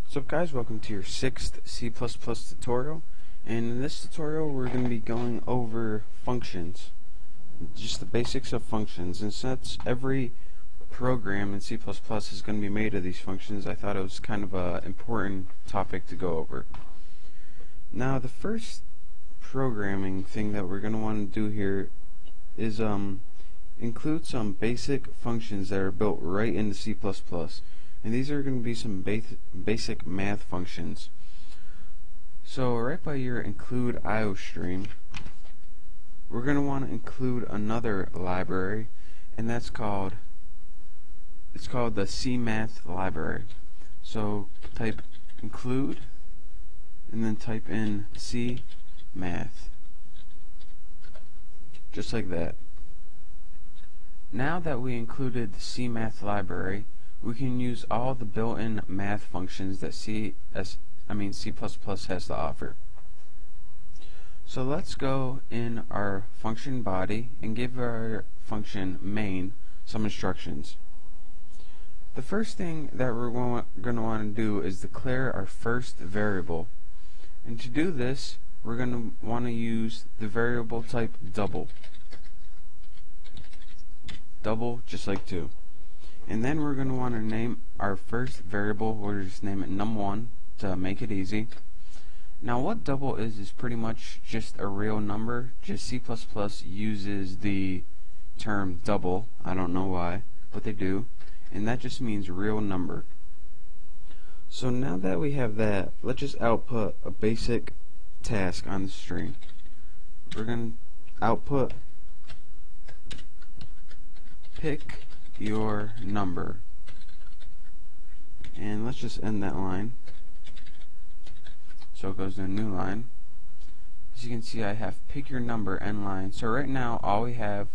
What's up guys, welcome to your 6th C++ tutorial, and in this tutorial we're going to be going over functions, just the basics of functions. And since every program in C++ is going to be made of these functions, I thought it was kind of an important topic to go over. Now the first programming thing that we're going to want to do here is include some basic functions that are built right into C++. And these are going to be some basic math functions. So right by your include IOStream, we're going to want to include another library, and it's called the CMath library. So type include and then type in CMath, just like that. Now that we included the CMath library, we can use all the built-in math functions that C++ has to offer. So let's go in our function body and give our function main some instructions. The first thing that we're going to want to do is declare our first variable. And to do this, we're going to want to use the variable type double, just like 2. And then we're going to want to name our first variable. We'll just name it num1 to make it easy. Now what double is pretty much just a real number. Just C++ uses the term double. I don't know why, but they do. And that just means real number. So now that we have that, let's just output a basic task on the string. We're going to output pick your number, and let's just end that line so it goes to a new line. As you can see, I have pick your number end line. So right now all we have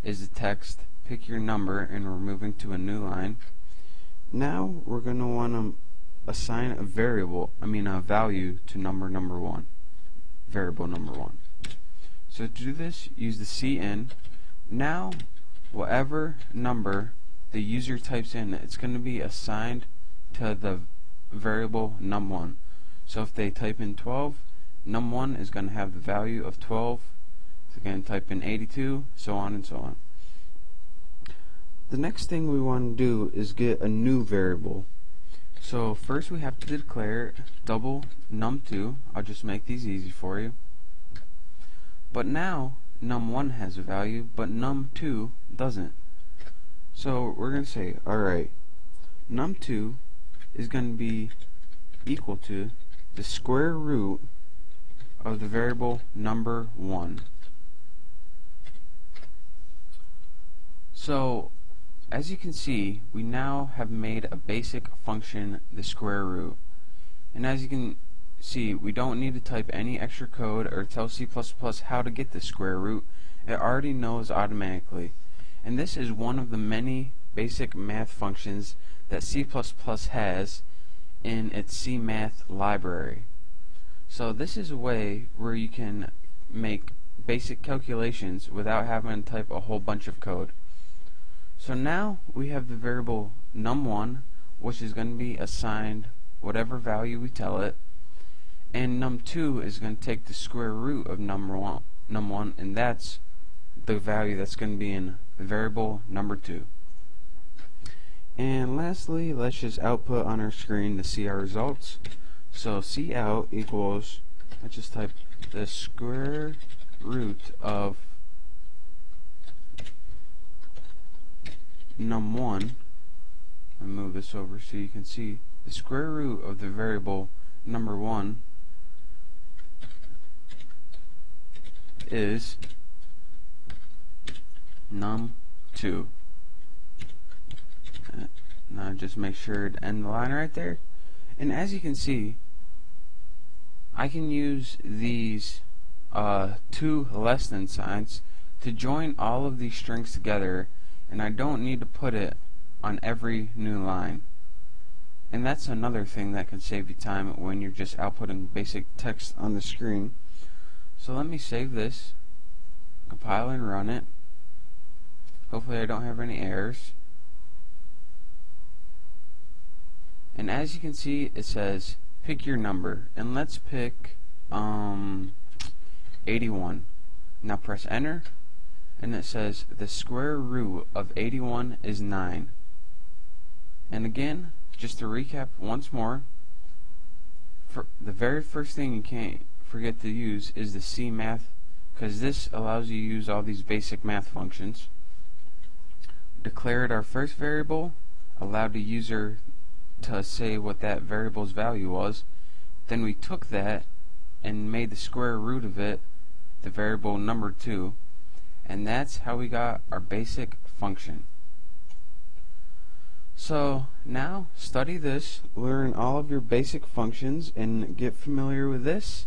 is the text pick your number, and we're moving to a new line. Now we're going to want to assign a value to variable number 1. So to do this, use the cin. Now whatever number the user types in, it's going to be assigned to the variable num1. So if they type in 12, num1 is going to have the value of 12. If they're going to type in 82, so on and so on. The next thing we want to do is get a new variable. So first we have to declare double num2. I'll just make these easy for you. But now num1 has a value, but num2 doesn't. So we're going to say, alright, num2 is going to be equal to the square root of the variable number 1. So as you can see, we now have made a basic function, the square root. And as you can see, we don't need to type any extra code or tell C++ how to get the square root. It already knows automatically. And this is one of the many basic math functions that C++ has in its CMath library. So this is a way where you can make basic calculations without having to type a whole bunch of code. So now we have the variable num1, which is going to be assigned whatever value we tell it. And num2 is going to take the square root of num1, and that's the value that's going to be in variable number 2. And lastly, let's just output on our screen to see our results. So cout equals, let's just type the square root of num1, and move this over so you can see the square root of the variable number 1 is num2. Now just make sure to end the line right there. And as you can see, I can use these two less than signs to join all of these strings together, and I don't need to put it on every new line. And that's another thing that can save you time when you're just outputting basic text on the screen. So let me save this, compile and run it. Hopefully I don't have any errors. And as you can see, it says pick your number, and let's pick 81. Now press enter, and it says the square root of 81 is 9. And again, just to recap once more, for the very first thing you can't forget to use is the C math, because this allows you to use all these basic math functions. Declared our first variable, allowed the user to say what that variable's value was. Then we took that and made the square root of it the variable number 2, and that's how we got our basic function. So now study this, learn all of your basic functions, and get familiar with this,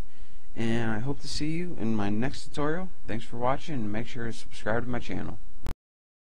and I hope to see you in my next tutorial. Thanks for watching, and make sure to subscribe to my channel.